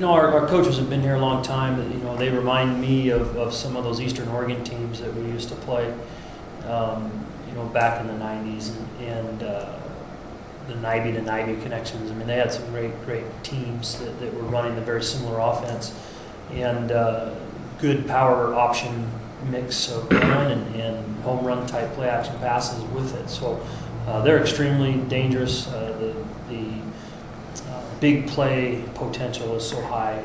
Our coaches have been here a long time. They remind me of some of those Eastern Oregon teams that we used to play, back in the 90s and the Nibby to Nibby connections. I mean, they had some great teams that were running a very similar offense and good power option mix of run and home run type play action passes with it. So they're extremely dangerous. The big play potential is so high,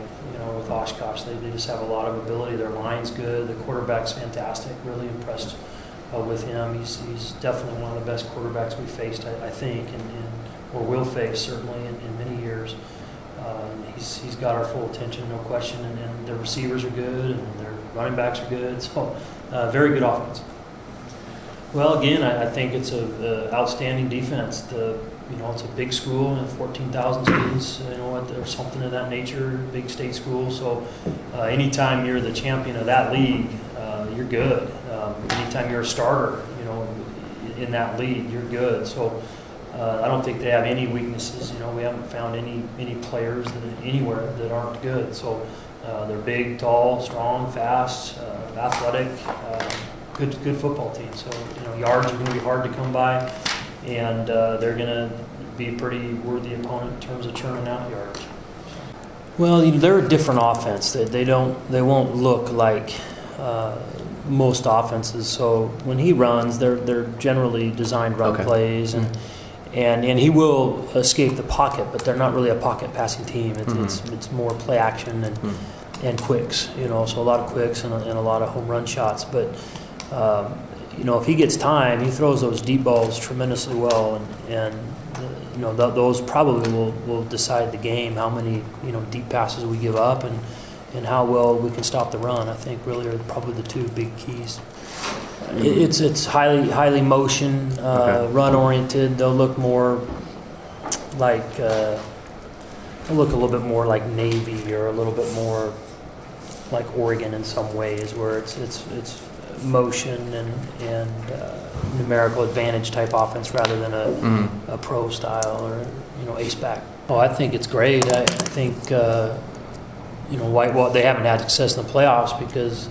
with Oshkosh. They just have a lot of ability. Their line's good. The quarterback's fantastic. Really impressed with him. He's definitely one of the best quarterbacks we faced, I think, or will face certainly in many years. He's got our full attention, no question. And their receivers are good, and their running backs are good. So very good offense. Well, again, I think it's a outstanding defense. It's a big school, 14,000 students, or something of that nature, big state school. So anytime you're the champion of that league, you're good. Anytime you're a starter, in that league, you're good. So I don't think they have any weaknesses. We haven't found any players anywhere that aren't good. So they're big, tall, strong, fast, athletic, good football team. So yards are going to be hard to come by. And they're going to be a pretty worthy opponent in terms of churning out yards. Well, they're a different offense. They won't look like most offenses. So when he runs, they're generally designed run plays, and he will escape the pocket, but they're not really a pocket passing team. It's more play action and quicks. So a lot of quicks and a lot of home run shots, but. If he gets time, he throws those deep balls tremendously well, and those probably will decide the game. How many deep passes we give up, and how well we can stop the run. I think really are probably the two big keys. It's highly motion, run oriented. They'll look more like they'll look a little bit more like Navy, or a little bit more like Oregon in some ways, where it's motion and numerical advantage type offense rather than a pro style or ace back. Oh, I think it's great. I think Whitewater, they haven't had success in the playoffs because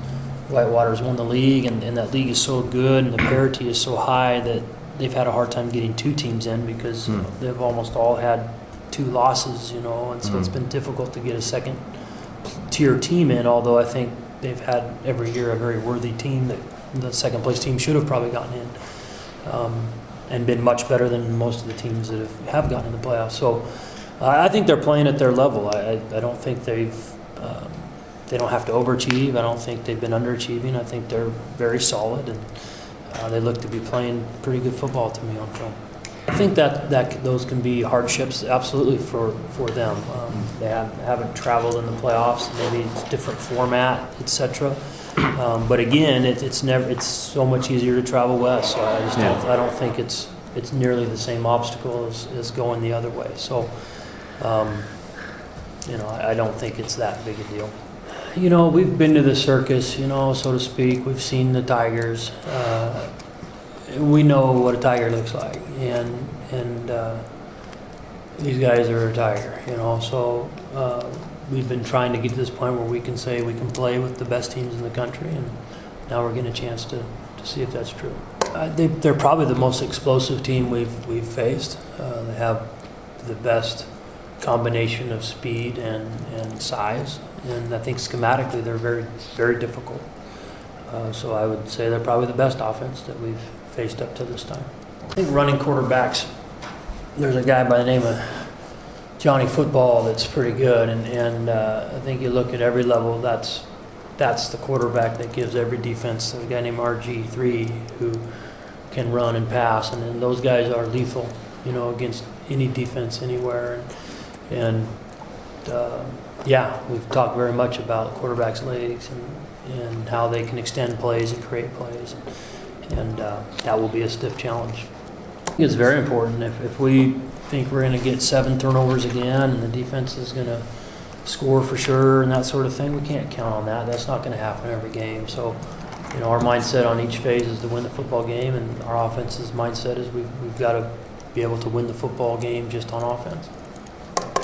Whitewater's won the league, and that league is so good and the parity is so high that they've had a hard time getting two teams in because they've almost all had two losses, and so it's been difficult to get a second tier team in, although I think they've had every year a very worthy team that the second place team should have probably gotten in, and been much better than most of the teams that have gotten in the playoffs. So I think they're playing at their level. I don't think they don't have to overachieve. I don't think they've been underachieving. I think they're very solid, and they look to be playing pretty good football to me on film. I think that those can be hardships, absolutely, for them. They haven't traveled in the playoffs. Maybe it's a different format, etc. But again, it's so much easier to travel west. So I don't think it's nearly the same obstacle as going the other way. So I don't think it's that big a deal. We've been to the circus, so to speak. We've seen the Tigers. We know what a tiger looks like, and these guys are a tiger, So we've been trying to get to this point where we can say we can play with the best teams in the country, and now we're getting a chance to see if that's true. They're probably the most explosive team we've faced. They have the best combination of speed and size, and I think schematically they're very, very difficult. So I would say they're probably the best offense that we've faced up to this time. I think running quarterbacks, there's a guy by the name of Johnny Football that's pretty good, and I think you look at every level, that's the quarterback that gives every defense. There's a guy named RG3 who can run and pass, and then those guys are lethal, against any defense anywhere. And we've talked very much about quarterbacks' legs and how they can extend plays and create plays. And that will be a stiff challenge. I think it's very important. If we think we're going to get 7 turnovers again and the defense is going to score for sure and that sort of thing, we can't count on that. That's not going to happen every game. So, our mindset on each phase is to win the football game, and our offense's mindset is we've got to be able to win the football game just on offense.